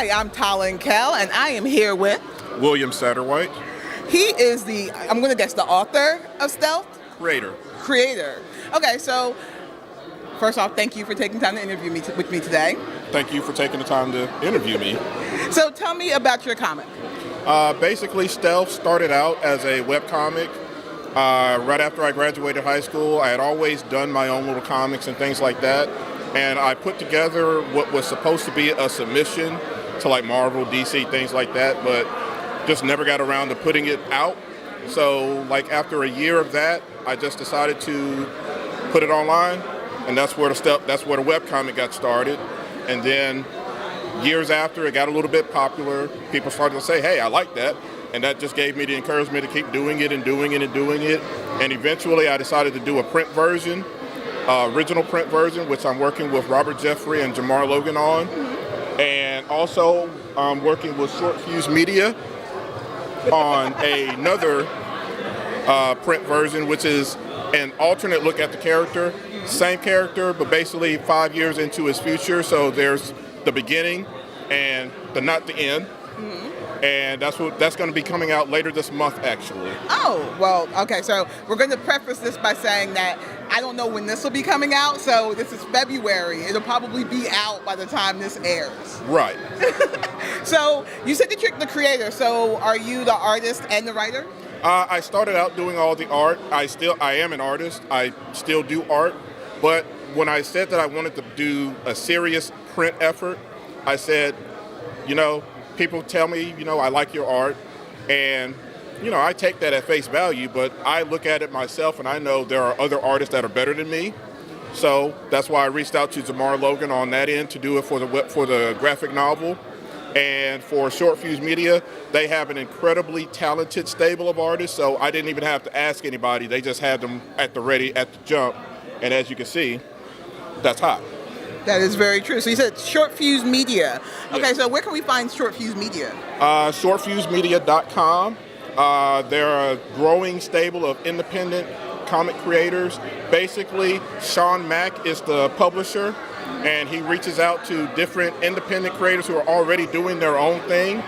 Hi, I'm TaLynn Kel, and I am here with William Satterwhite. He is the, I'm going to guess, the author of Stealth? Creator. Okay, so first off, thank you for taking time to interview me with me today. Thank you for taking the time to interview me. So tell me about your comic. Basically, Stealth started out as a webcomic. Right after I graduated high school, I had always done my own little comics and things like that. And I put together what was supposed to be a submission to like Marvel, DC, things like that, but just never got around to putting it out. So like after a year of that, I just decided to put it online, and that's where the webcomic got started. And then years after, it got a little bit popular. People started to say, hey, I like that. And that just gave me the encouragement to keep doing it and doing it and doing it. And eventually I decided to do a print version, original print version, which I'm working with Robert Jeffrey and Jamar Logan on. And also I'm working with Short Fuse Media on another print version, which is an alternate look at the character. Same character, but basically 5 years into his future. So there's the beginning and not the end. And that's going to be coming out later this month, actually. Oh, well, okay, so we're going to preface this by saying that I don't know when this will be coming out, so this is February. It'll probably be out by the time this airs. Right. So you said that you're the creator, so are you the artist and the writer? I started out doing all the art. I am an artist. I still do art. But when I said that I wanted to do a serious print effort, I said, people tell me, I like your art, and, I take that at face value, but I look at it myself and I know there are other artists that are better than me. So that's why I reached out to Jamar Logan on that end to do it for the graphic novel. And for Short Fuse Media, they have an incredibly talented stable of artists, so I didn't even have to ask anybody. They just had them at the ready, at the jump. And as you can see, that's hot. That is very true. So you said Short Fuse Media. Okay, Yes. So where can we find Short Fuse Media? ShortFuseMedia.com. They're a growing stable of independent comic creators. Basically, Sean Mack is the publisher, and he reaches out to different independent creators who are already doing their own thing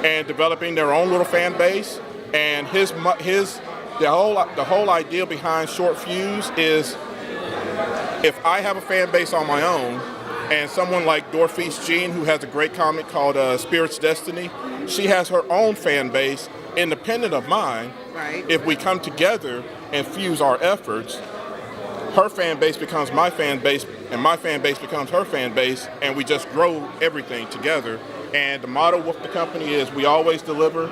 and developing their own little fan base. And the whole idea behind Short Fuse is, if I have a fan base on my own, and someone like Dorfeast Jean, who has a great comic called Spirit's Destiny, she has her own fan base independent of mine. Right. If we come together and fuse our efforts, her fan base becomes my fan base, and my fan base becomes her fan base, and we just grow everything together. And the motto with the company is we always deliver.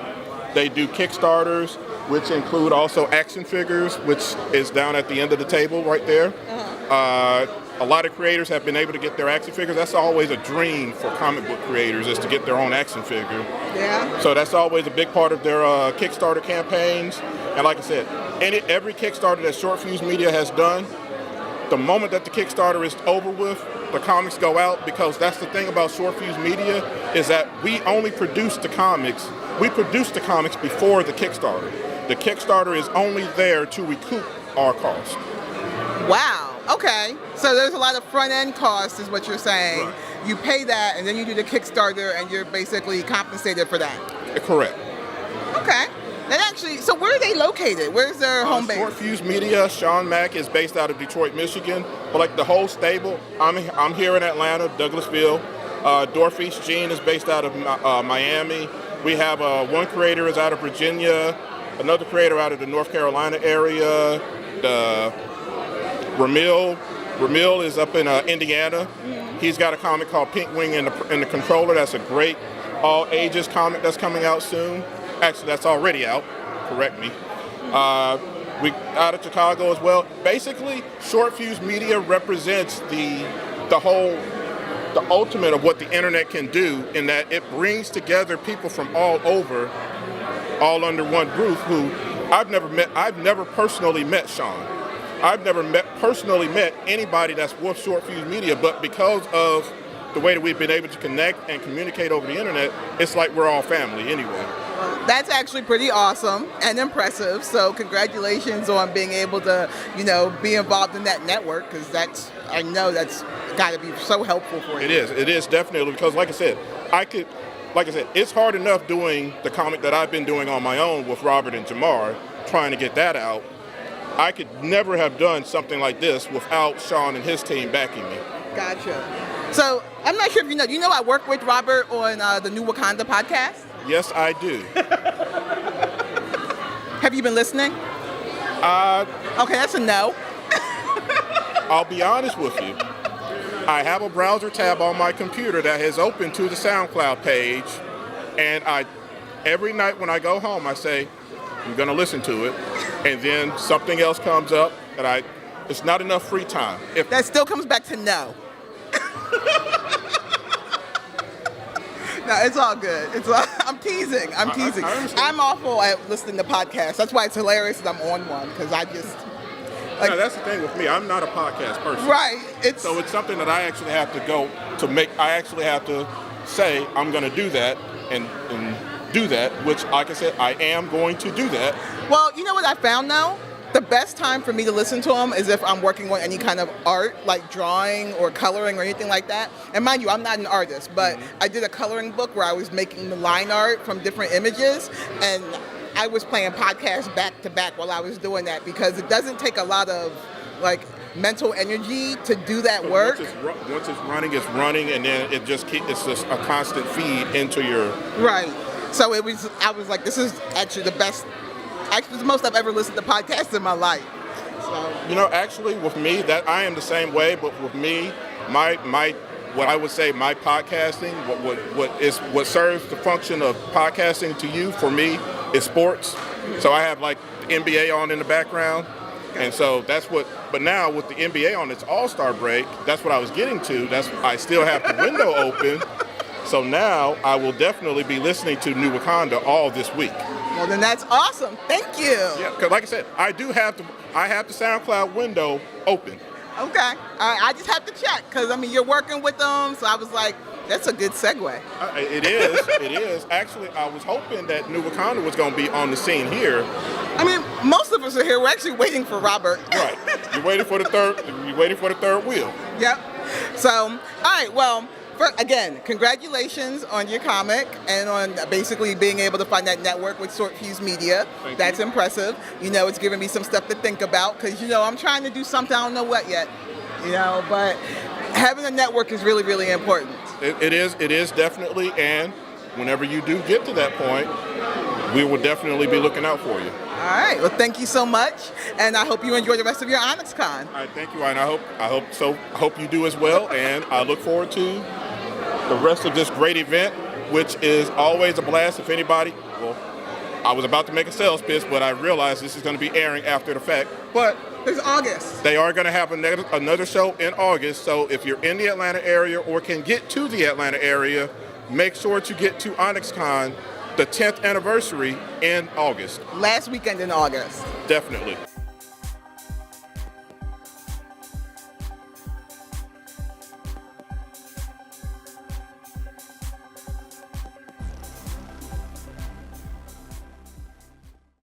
They do Kickstarters, which include also action figures, which is down at the end of the table right there. A lot of creators have been able to get their action figures. That's always a dream for comic book creators, is to get their own action figure. Yeah. So that's always a big part of their Kickstarter campaigns. And like I said, every Kickstarter that Short Fuse Media has done, the moment that the Kickstarter is over with, the comics go out, because that's the thing about Short Fuse Media, is that we only produce the comics. We produce the comics before the Kickstarter. The Kickstarter is only there to recoup our cost. Wow. Okay. So there's a lot of front-end costs, is what you're saying. Right. You pay that, and then you do the Kickstarter, and you're basically compensated for that. Correct. Okay. That actually, so where are they located? Where's their home base? Short Fuse Media, Sean Mack is based out of Detroit, Michigan. But like the whole stable, I'm here in Atlanta, Douglasville. Dorfeast Jean is based out of Miami. We have one creator is out of Virginia, another creator out of the North Carolina area. Ramil is up in Indiana. He's got a comic called Pink Wing and the Controller. That's a great all ages comic that's coming out soon. Actually, that's already out. Correct me. We out of Chicago as well. Basically, Short Fuse Media represents the ultimate of what the internet can do, in that it brings together people from all over, all under one roof. Who I've never personally met Sean. I've never personally met anybody that's with Short Fuse Media, but because of the way that we've been able to connect and communicate over the internet, it's like we're all family anyway. Well, that's actually pretty awesome and impressive. So congratulations on being able to, be involved in that network, because I know that's got to be so helpful for you. It is definitely, because like I said, I could, like I said, it's hard enough doing the comic that I've been doing on my own with Robert and Jamar, trying to get that out. I could never have done something like this without Sean and his team backing me. Gotcha. So I'm not sure if you know I work with Robert on the New Wakanda podcast? Yes, I do. Have you been listening? Okay, that's a no. I'll be honest with you. I have a browser tab on my computer that is open to the SoundCloud page, and every night when I go home, I say, I'm going to listen to it, and then something else comes up that it's not enough free time. That still comes back to no. No, it's all good. I'm teasing. I'm teasing. I'm awful at listening to podcasts. That's why it's hilarious that I'm on one, because I just... No, that's the thing with me. I'm not a podcast person. Right. So it's something that I actually have to go to make. I actually have to say I'm going to do that and do that, which, like I said, I am going to do that. Well, you know what I found now? The best time for me to listen to them is if I'm working on any kind of art, like drawing or coloring or anything like that. And mind you, I'm not an artist, but I did a coloring book where I was making the line art from different images, and I was playing podcasts back to back while I was doing that, because it doesn't take a lot of like mental energy to do that work. Once it's running, and then it's just a constant feed into your... Right. So I was like, this is actually the most I've ever listened to podcasts in my life. So. Actually, with me, that I am the same way. But with me, what I would say, my podcasting, what serves the function of podcasting to you, for me, is sports. So I have like the NBA on in the background, and so that's what. But now with the NBA on its All-Star break, that's what I was getting to. I still have the window open. So now I will definitely be listening to New Wakanda all this week. Well, then that's awesome. Thank you. Yeah, because like I said, I have the SoundCloud window open. Okay. I just have to check, because, you're working with them, so I was like, that's a good segue. It is. Actually, I was hoping that New Wakanda was going to be on the scene here. Most of us are here. We're actually waiting for Robert. Right. You're waiting for the third wheel. Yep. So, all right, well, again, congratulations on your comic and on basically being able to find that network with Short Fuse Media. That's impressive. It's giving me some stuff to think about, because, I'm trying to do something, I don't know what yet, but having a network is really, really important. It is definitely, and whenever you do get to that point, we will definitely be looking out for you. All right. Well, thank you so much, and I hope you enjoy the rest of your OnyxCon. All right, thank you, and I hope so. I hope you do as well, and I look forward to the rest of this great event, which is always a blast. If anybody, I was about to make a sales pitch, but I realized this is going to be airing after the fact. But there's August. They are going to have another show in August, so if you're in the Atlanta area or can get to the Atlanta area, make sure to get to OnyxCon, the 10th anniversary in August. Last weekend in August. Definitely.